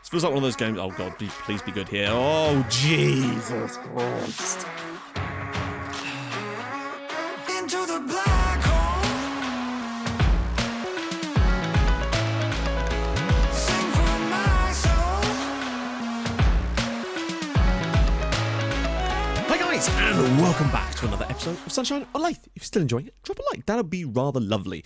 feels like one of those games. Oh, God, please be good here. Oh, Jesus Christ. Into the black hole. Sing for my soul. Hi guys, and welcome back to another episode of Sunshine on Leyth. If you're still enjoying it, drop a like. That would be rather lovely.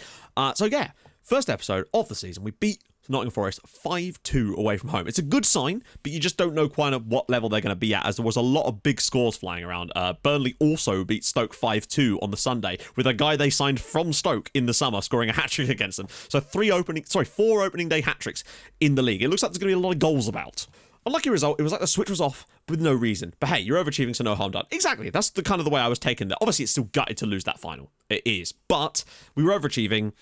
So yeah, first episode of the season. We beat Nottingham Forest 5-2 away from home. It's a good sign, but you just don't know quite at what level they're going to be at, as there was a lot of big scores flying around. Burnley also beat Stoke 5-2 on the Sunday, with a guy they signed from Stoke in the summer scoring a hat-trick against them. So four opening day hat-tricks in the league. It looks like there's going to be a lot of goals about. Unlucky result, it was like the switch was off with no reason. But hey, you're overachieving, so no harm done. Exactly, that's the kind of the way I was taking that. Obviously, it's still gutted to lose that final. It is. But we were overachieving,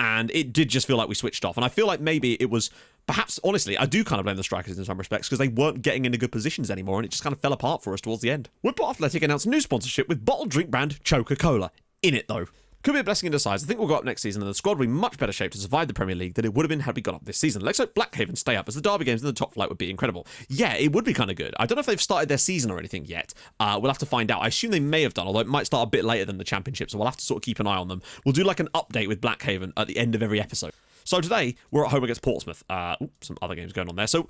and it did just feel like we switched off. And I feel like maybe it was, perhaps, honestly, I do kind of blame the strikers in some respects, because they weren't getting into good positions anymore, and it just kind of fell apart for us towards the end. Whitport Athletic announced a new sponsorship with bottled drink brand Coca-Cola. In it, though. Could be a blessing in disguise. I think we'll go up next season, and the squad will be much better shape to survive the Premier League than it would have been had we got up this season. Let's hope Blackhaven stay up, as the derby games in the top flight would be incredible. Yeah, it would be kind of good. I don't know if they've started their season or anything yet. We'll have to find out. I assume they may have done, although it might start a bit later than the Championship, so we'll have to sort of keep an eye on them. We'll do like an update with Blackhaven at the end of every episode. So today, we're at home against Portsmouth. Some other games going on there. So,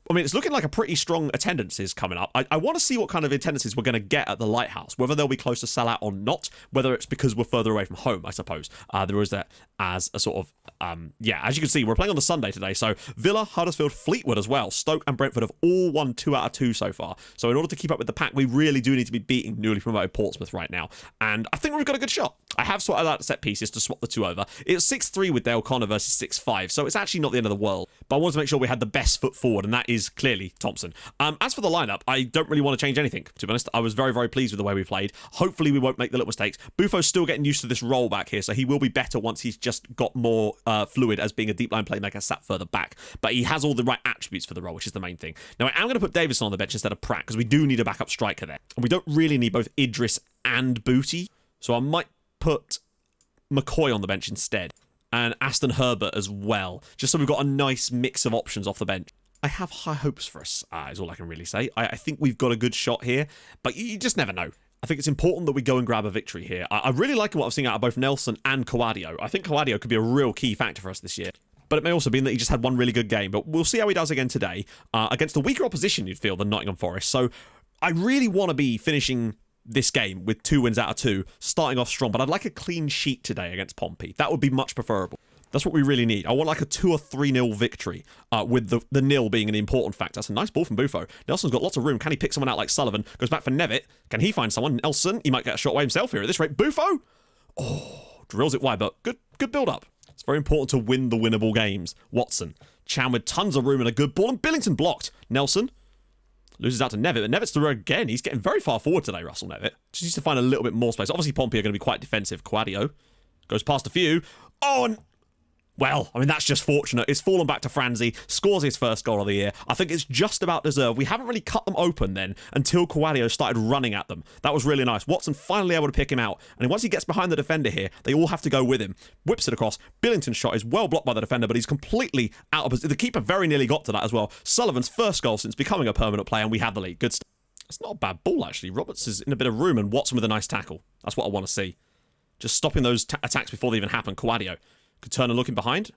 I mean, it's looking like a pretty strong attendances coming up. I want to see what kind of attendances we're going to get at the Lighthouse, whether they'll be close to sellout or not, whether it's because we're further away from home, I suppose. There is that as a sort of, as you can see, we're playing on the Sunday today, so Villa, Huddersfield, Fleetwood as well, Stoke and Brentford have all won 2 out of 2 so far. So in order to keep up with the pack, we really do need to be beating newly promoted Portsmouth right now. And I think we've got a good shot. I have sorted out set pieces to swap the two over. It's 6-3 with Dale Connor versus 6-5, so it's actually not the end of the world. But I wanted to make sure we had the best foot forward, and that is clearly Thompson. As for the lineup, I don't really want to change anything, to be honest. I was very, very pleased with the way we played. Hopefully we won't make the little mistakes. Buffo's still getting used to this role back here, so he will be better once he's just got more fluid as being a deep line playmaker sat further back. But he has all the right attributes for the role, which is the main thing. Now, I am going to put Davison on the bench instead of Pratt, because we do need a backup striker there. And we don't really need both Idris and Booty, so I might put McCoy on the bench instead, and Aston Herbert as well, just so we've got a nice mix of options off the bench. I have high hopes for us, is all I can really say. I think we've got a good shot here, but you just never know. I think it's important that we go and grab a victory here. I really like what I've seen out of both Nelson and Coadio. I think Coadio could be a real key factor for us this year. But it may also be that he just had one really good game. But we'll see how he does again today, against a weaker opposition, you'd feel, than Nottingham Forest. So I really want to be finishing this game with 2 wins out of 2, starting off strong. But I'd like a clean sheet today against Pompey. That would be much preferable. That's what we really need. I want like a 2 or 3-0 victory, with the nil being an important factor. That's a nice ball from Buffo. Nelson's got lots of room. Can he pick someone out like Sullivan? Goes back for Nevitt. Can he find someone? Nelson, he might get a shot away himself here at this rate. Buffo! Oh, drills it wide, but good build-up. It's very important to win the winnable games. Watson. Chan with tons of room and a good ball, and Billington blocked. Nelson loses out to Nevitt, but Nevitt's through again. He's getting very far forward today, Russell Nevitt. Just needs to find a little bit more space. Obviously, Pompey are going to be quite defensive. Coadio goes past a few. Oh, and well, I mean, that's just fortunate. It's fallen back to Franzi, scores his first goal of the year. I think it's just about deserved. We haven't really cut them open then until Coadio started running at them. That was really nice. Watson finally able to pick him out. And once he gets behind the defender here, they all have to go with him. Whips it across. Billington's shot is well blocked by the defender, but he's completely out of position. The keeper very nearly got to that as well. Sullivan's first goal since becoming a permanent player, and we have the lead. Good stuff. It's not a bad ball, actually. Roberts is in a bit of room, and Watson with a nice tackle. That's what I want to see. Just stopping those attacks before they even happen. Coadio could turn and looking behind.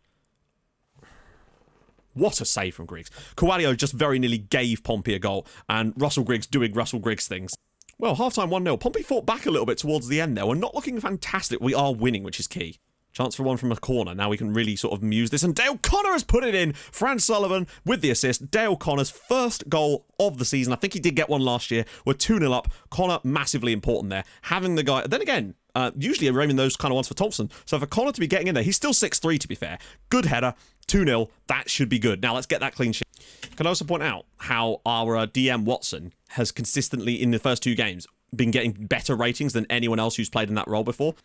What a save from Griggs. Coadio just very nearly gave Pompey a goal, and Russell Griggs doing Russell Griggs things. Well, half-time 1-0. Pompey fought back a little bit towards the end there. We're not looking fantastic. We are winning, which is key. Chance for one from a corner. Now we can really sort of muse this. And Dale Connor has put it in. Fran Sullivan with the assist. Dale Connor's first goal of the season. I think he did get one last year. We're 2-0 up. Connor, massively important there. Having the guy... Then again, usually I'm aiming those kind of ones for Thompson. So for Connor to be getting in there, he's still 6'3", to be fair. Good header. 2-0. That should be good. Now let's get that clean sheet. Can I also point out how our DM Watson has consistently, in the first 2 games, been getting better ratings than anyone else who's played in that role before.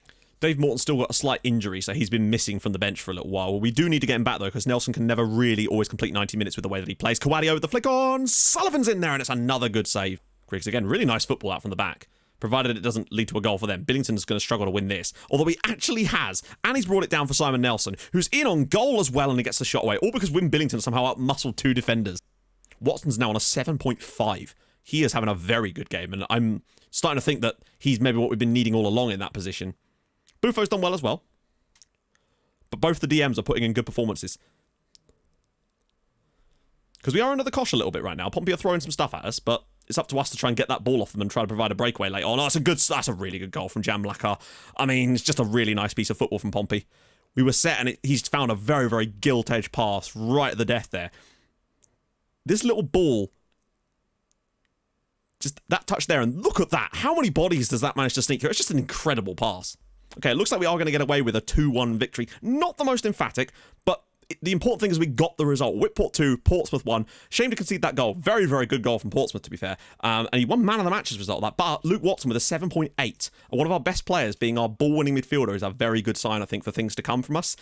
Dave Morton's still got a slight injury, so he's been missing from the bench for a little while. We do need to get him back, though, because Nelson can never really always complete 90 minutes with the way that he plays. Coadio with the flick on. Sullivan's in there, and it's another good save. Griggs, again, really nice football out from the back, provided it doesn't lead to a goal for them. Billington's going to struggle to win this, although he actually has, and he's brought it down for Simon Nelson, who's in on goal as well, and he gets the shot away, all because Wim Billington somehow out-muscled 2 defenders. Watson's now on a 7.5. He is having a very good game, and I'm starting to think that he's maybe what we've been needing all along in that position. Buffo's done well as well. But both the DMs are putting in good performances. Because we are under the cosh a little bit right now. Pompey are throwing some stuff at us, but it's up to us to try and get that ball off them and try to provide a breakaway later on. Oh, that's a really good goal from Jan Blackar. I mean, it's just a really nice piece of football from Pompey. We were set, and he's found a very, very gilt-edged pass right at the death there. This little ball, just that touch there, and look at that. How many bodies does that manage to sneak through? It's just an incredible pass. Okay, it looks like we are going to get away with a 2-1 victory. Not the most emphatic, but the important thing is we got the result. Whitport 2, Portsmouth 1. Shame to concede that goal. Very, very good goal from Portsmouth, to be fair. And he won man of the match as a result of that. But Luke Watson with a 7.8. And one of our best players being our ball-winning midfielder is a very good sign, I think, for things to come from us.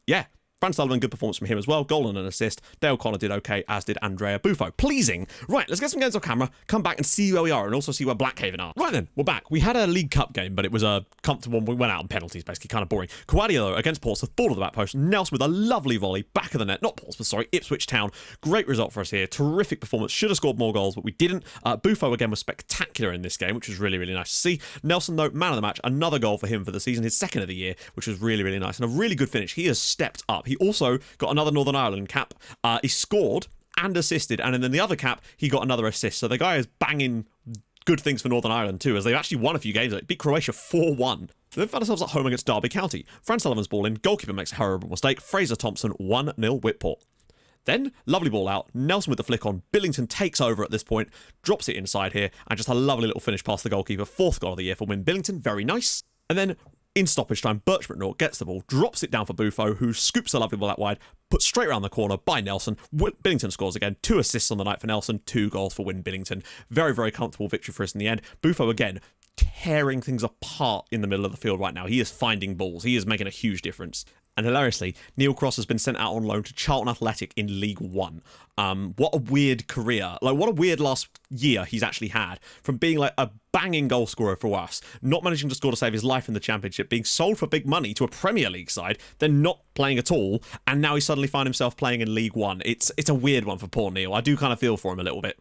Yeah. Fran Sullivan, good performance from him as well. Goal and an assist. Dale Connor did okay, as did Andrea Buffo. Pleasing. Right, let's get some games on camera, come back and see where we are, and also see where Blackhaven are. Right then, we're back. We had a League Cup game, but it was a comfortable one. We went out on penalties, basically, kind of boring. Quadio, though, against Portsmouth, ball to the back post. Nelson with a lovely volley, back of the net. Not Portsmouth, sorry, Ipswich Town. Great result for us here. Terrific performance. Should have scored more goals, but we didn't. Buffo, again, was spectacular in this game, which was really, really nice to see. Nelson, though, man of the match. Another goal for him for the season, his second of the year, which was really, really nice. And a really good finish. He has stepped up. He also got another Northern Ireland cap. He scored and assisted, and then the other cap, he got another assist. So the guy is banging good things for Northern Ireland too, as they've actually won a few games. They beat Croatia 4-1. Then found ourselves at home against Derby County. Fran Sullivan's ball in, goalkeeper makes a horrible mistake. Fraser Thompson 1-0 Whitport. Then, lovely ball out, Nelson with the flick on, Billington takes over at this point, drops it inside here, and just a lovely little finish past the goalkeeper. Fourth goal of the year for Win Billington, very nice. And then, in stoppage time, Birch McNaught gets the ball, drops it down for Buffo, who scoops a lovely ball out wide, put straight around the corner by Nelson. Billington scores again. 2 assists on the night for Nelson, 2 goals for Win Billington. Very, very comfortable victory for us in the end. Buffo again, tearing things apart in the middle of the field right now. He is finding balls. He is making a huge difference. And hilariously, Neil Cross has been sent out on loan to Charlton Athletic in League One. What a weird career. Like, what a weird last year he's actually had. From being like a banging goal scorer for us, not managing to score to save his life in the Championship, being sold for big money to a Premier League side, then not playing at all, and now he suddenly finds himself playing in League One. It's a weird one for poor Neil. I do kind of feel for him a little bit.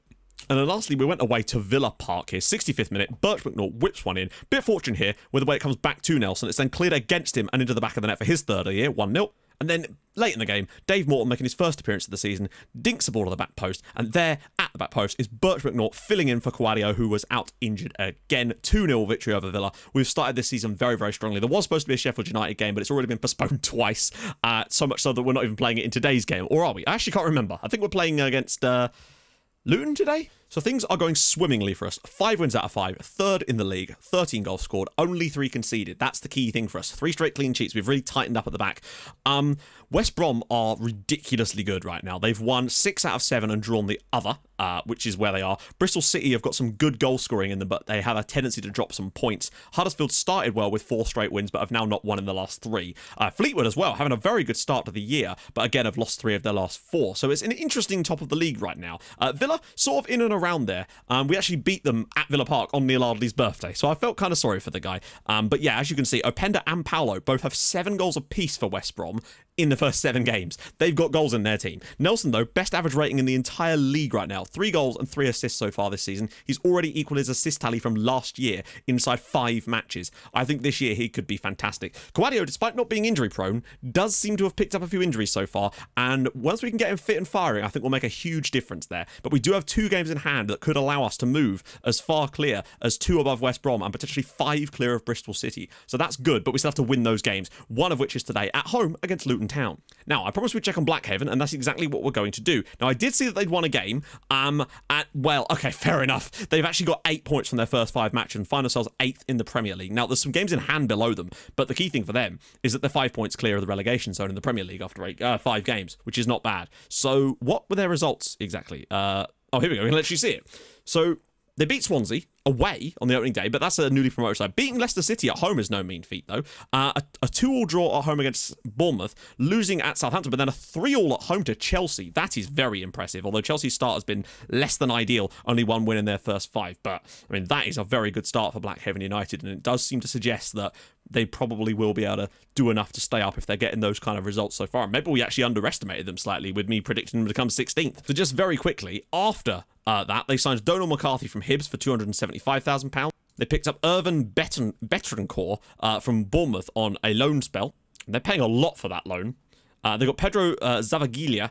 And then lastly, we went away to Villa Park here, 65th minute. Birch McNaught whips one in. Bit of fortune here, with the way it comes back to Nelson. It's then cleared against him and into the back of the net for his third of the year, 1-0. And then, late in the game, Dave Morton, making his first appearance of the season, dinks the ball to the back post. And there, at the back post, is Birch McNaught filling in for Quadio, who was out injured again. 2-0 victory over Villa. We've started this season very, very strongly. There was supposed to be a Sheffield United game, but it's already been postponed twice. So much so that we're not even playing it in today's game. Or are we? I actually can't remember. I think we're playing against Luton today? So things are going swimmingly for us. 5 wins out of 5, third in the league, 13 goals scored, only 3 conceded. That's the key thing for us. 3 straight clean sheets. We've really tightened up at the back. West Brom are ridiculously good right now. They've won 6 out of 7 and drawn the other, which is where they are. Bristol City have got some good goal scoring in them, but they have a tendency to drop some points. Huddersfield started well with 4 straight wins, but have now not won in the last 3. Fleetwood as well, having a very good start to the year, but again have lost 3 of their last 4. So it's an interesting top of the league right now. Villa, sort of in and around there. We actually beat them at Villa Park on Neil Ardley's birthday, so I felt kind of sorry for the guy. But yeah, as you can see, Openda and Paolo both have 7 goals apiece for West Brom in the first 7 games. They've got goals in their team. Nelson, though, best average rating in the entire league right now. 3 goals and 3 assists so far this season. He's already equaled his assist tally from last year inside 5 matches. I think this year he could be fantastic. Quadio, despite not being injury prone, does seem to have picked up a few injuries so far, and once we can get him fit and firing, I think we'll make a huge difference there. But we do have 2 games in hand that could allow us to move as far clear as 2 above West Brom and potentially 5 clear of Bristol City. So that's good, but we still have to win those games, one of which is today at home against Luton Town. Now, I promised we'd check on Blackhaven, and that's exactly what we're going to do. Now, I did see that they'd won a game, well, okay, fair enough. They've actually got 8 points from their first 5 matches and find themselves 8th in the Premier League. Now, there's some games in hand below them, but the key thing for them is that they're 5 points clear of the relegation zone in the Premier League after 5 games, which is not bad. So, what were their results exactly? Oh, here we go. We can literally see it. So, They beat Swansea away on the opening day, but that's a newly promoted side. Beating Leicester City at home is no mean feat, though. A 2-2 draw at home against Bournemouth, losing at Southampton, but then a 3-3 at home to Chelsea. That is very impressive, although Chelsea's start has been less than ideal, only one win in their first 5. But, I mean, that is a very good start for Blackhaven United, and it does seem to suggest that they probably will be able to do enough to stay up if they're getting those kind of results so far. Maybe we actually underestimated them slightly with me predicting them to come 16th. So just very quickly, after that, they signed Donald McCarthy from Hibs for £275,000. They picked up Irvin Betancourt from Bournemouth on a loan spell. They're paying a lot for that loan. They got Pedro Zavaglia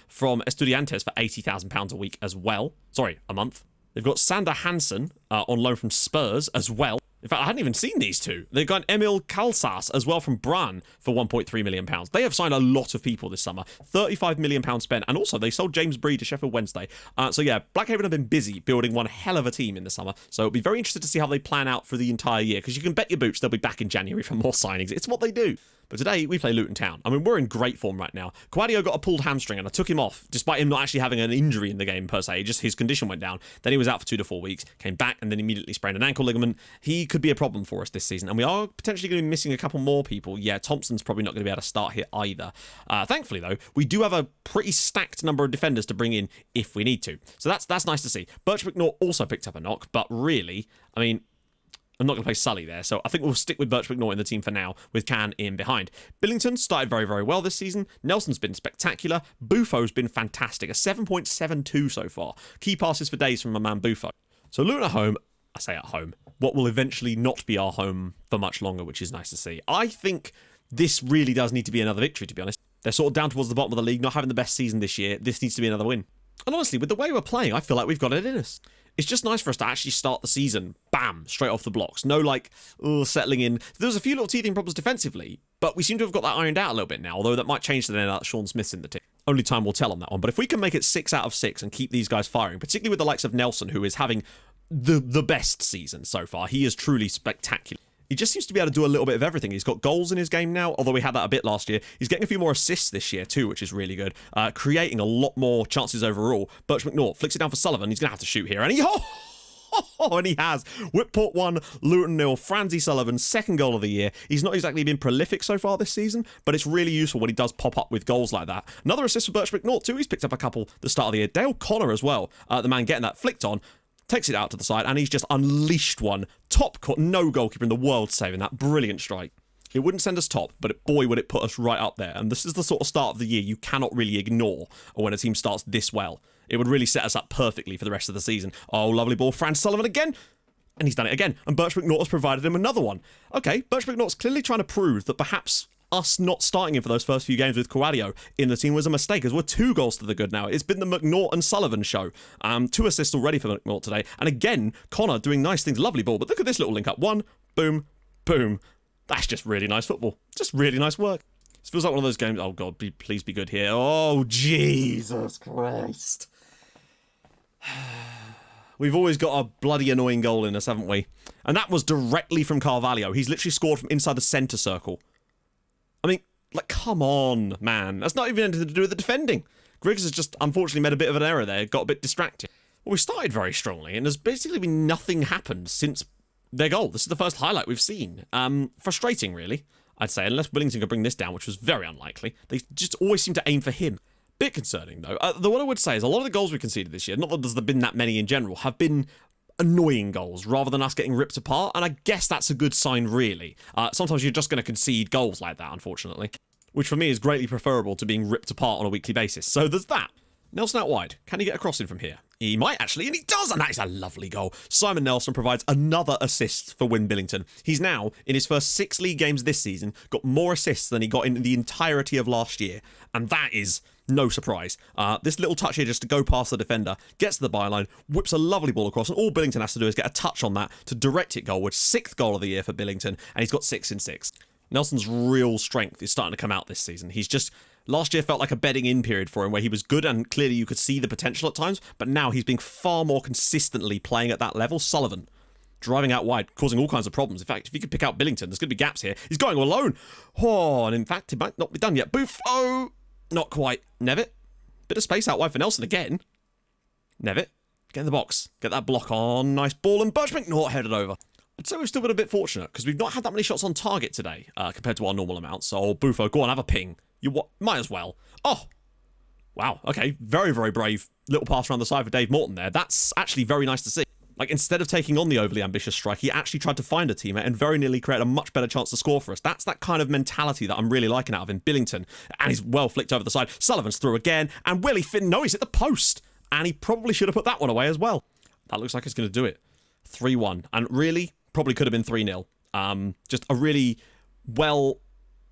from Estudiantes for £80,000 a week as well. Sorry, a month. They've got Sander Hansen on loan from Spurs as well. In fact, I hadn't even seen these two. They've got Emil Kalsas as well from Brann for £1.3 million. They have signed a lot of people this summer. £35 million spent. And also, they sold James Bree to Sheffield Wednesday. So yeah, Blackhaven have been busy building one hell of a team in the summer. So it'll be very interesting to see how they plan out for the entire year. Because you can bet your boots they'll be back in January for more signings. It's what they do. But today, we play Luton Town. I mean, we're in great form right now. Quadio got a pulled hamstring, and I took him off, despite him not actually having an injury in the game, per se. Just his condition went down. Then he was out for 2 to 4 weeks, came back, and then immediately sprained an ankle ligament. He could be a problem for us this season, and we are potentially going to be missing a couple more people. Yeah, Thompson's probably not going to be able to start here either. Thankfully, though, we do have a pretty stacked number of defenders to bring in if we need to. So that's nice to see. Birch McNaught also picked up a knock, but really, I mean, I'm not going to play Sully there, so I think we'll stick with Birch McNaught in the team for now, with Can in behind. Billington started very, very well this season. Nelson's been spectacular. Bufo's been fantastic, a 7.72 so far. Key passes for days from my man Bufo. So Luton at home, I say at home, what will eventually not be our home for much longer, which is nice to see. I think this really does need to be another victory, to be honest. They're sort of down towards the bottom of the league, not having the best season this year. This needs to be another win. And honestly, with the way we're playing, I feel like we've got it in us. It's just nice for us to actually start the season, bam, straight off the blocks. No, like, settling in. There was a few little teething problems defensively, but we seem to have got that ironed out a little bit now, although that might change today now that Sean Smith's in the team. Only time will tell on that one. But if we can make it 6 out of 6 and keep these guys firing, particularly with the likes of Nelson, who is having the best season so far, he is truly spectacular. He just seems to be able to do a little bit of everything. He's got goals in his game now, although we had that a bit last year. He's getting a few more assists this year too, which is really good. Creating a lot more chances overall. Birch McNaught flicks it down for Sullivan. He's going to have to shoot here. And and he has. Whitport 1, Luton 0. Franzi Sullivan, second goal of the year. He's not exactly been prolific so far this season, but it's really useful when he does pop up with goals like that. Another assist for Birch McNaught too. He's picked up a couple at the start of the year. Dale Connor as well, the man getting that flicked on. Takes it out to the side, and he's just unleashed one. No goalkeeper in the world saving that. Brilliant strike. It wouldn't send us top, but boy, would it put us right up there. And this is the sort of start of the year you cannot really ignore when a team starts this well. It would really set us up perfectly for the rest of the season. Oh, lovely ball. Franz Sullivan again. And he's done it again. And Birch McNaught has provided him another one. Okay, Birch McNaught's clearly trying to prove that perhaps us not starting him for those first few games with Quadio in the team was a mistake, as we're 2 goals to the good now. It's been the McNaught and Sullivan show. 2 assists already for McNaught today. And again, Connor doing nice things. Lovely ball. But look at this little link up. 1, boom, boom. That's just really nice football. Just really nice work. This feels like one of those games. Oh, God, please be good here. Oh, Jesus Christ. We've always got a bloody annoying goal in us, haven't we? And that was directly from Carvalho. He's literally scored from inside the centre circle. I mean, like, come on, man. That's not even anything to do with the defending. Griggs has just unfortunately made a bit of an error there, got a bit distracted. Well, we started very strongly, and there's basically been nothing happened since their goal. This is the first highlight we've seen. Frustrating, really, I'd say, unless Willington could bring this down, which was very unlikely. They just always seem to aim for him. Bit concerning, though. What I would say is a lot of the goals we conceded this year, not that there's been that many in general, have been annoying goals rather than us getting ripped apart, and I guess that's a good sign, really. Sometimes you're just going to concede goals like that, unfortunately, which for me is greatly preferable to being ripped apart on a weekly basis. So there's that. Nelson out wide. Can he get a crossing from here? He might actually, and he does, and that is a lovely goal. Simon Nelson provides another assist for Win Billington. He's now, in his first 6 league games this season, got more assists than he got in the entirety of last year, and that is no surprise. This little touch here just to go past the defender, gets to the byline, whips a lovely ball across, and all Billington has to do is get a touch on that to direct it goalward. 6th goal of the year for Billington, and he's got 6 in 6. Nelson's real strength is starting to come out this season. He's just... Last year felt like a bedding in period for him where he was good and clearly you could see the potential at times, but now he's being far more consistently playing at that level. Sullivan driving out wide, causing all kinds of problems. In fact, if you could pick out Billington, there's going to be gaps here. He's going alone. Oh, and in fact, it might not be done yet. Buffo! Not quite. Nevitt. Bit of space out wide for Nelson again. Nevitt. Get in the box. Get that block on. Nice ball, and Birch McNaught headed over. I'd say we've still been a bit fortunate, because we've not had that many shots on target today, compared to our normal amounts. So, Bufo, go on, have a ping. Might as well. Oh! Wow, okay. Very, very brave little pass around the side for Dave Morton there. That's actually very nice to see. Like, instead of taking on the overly ambitious strike, he actually tried to find a teammate and very nearly create a much better chance to score for us. That's that kind of mentality that I'm really liking out of him. Billington, and he's well flicked over the side. Sullivan's through again, and Willie Finn, no, he's hit the post. And he probably should have put that one away as well. That looks like it's going to do it. 3-1. And really, probably could have been 3-0.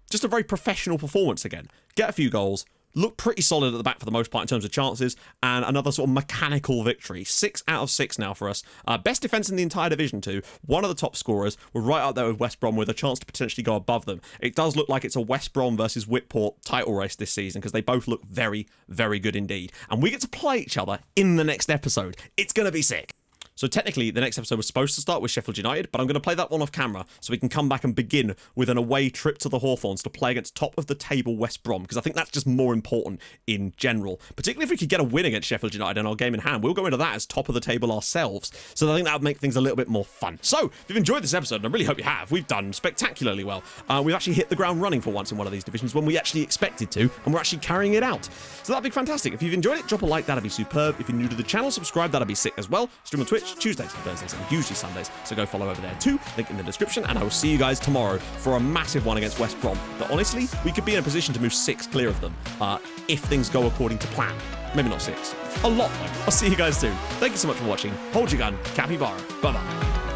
Just a very professional performance again. Get a few goals. Look pretty solid at the back for the most part in terms of chances, and another sort of mechanical victory. 6 out of 6 now for us. Best defence in the entire Division 2. One of the top scorers. We're right up there with West Brom with a chance to potentially go above them. It does look like it's a West Brom versus Whitport title race this season, because they both look very, very good indeed. And we get to play each other in the next episode. It's going to be sick. So technically, the next episode was supposed to start with Sheffield United, but I'm going to play that one off camera so we can come back and begin with an away trip to the Hawthorns to play against top of the table West Brom, because I think that's just more important in general. Particularly if we could get a win against Sheffield United in our game in hand. We'll go into that as top of the table ourselves. So I think that would make things a little bit more fun. So if you've enjoyed this episode, and I really hope you have, we've done spectacularly well. We've actually hit the ground running for once in one of these divisions when we actually expected to, and we're actually carrying it out. So that'd be fantastic. If you've enjoyed it, drop a like, that'd be superb. If you're new to the channel, subscribe, that'd be sick as well. Stream on Twitch, Tuesdays and Thursdays, and usually Sundays, so go follow over there too, link in the description, and I will see you guys tomorrow for a massive one against West Brom. But honestly, we could be in a position to move 6 clear of them if things go according to plan. Maybe not 6. A lot though. I'll see you guys soon. Thank you so much for watching. Hold your gun. Capybara. Bye-bye.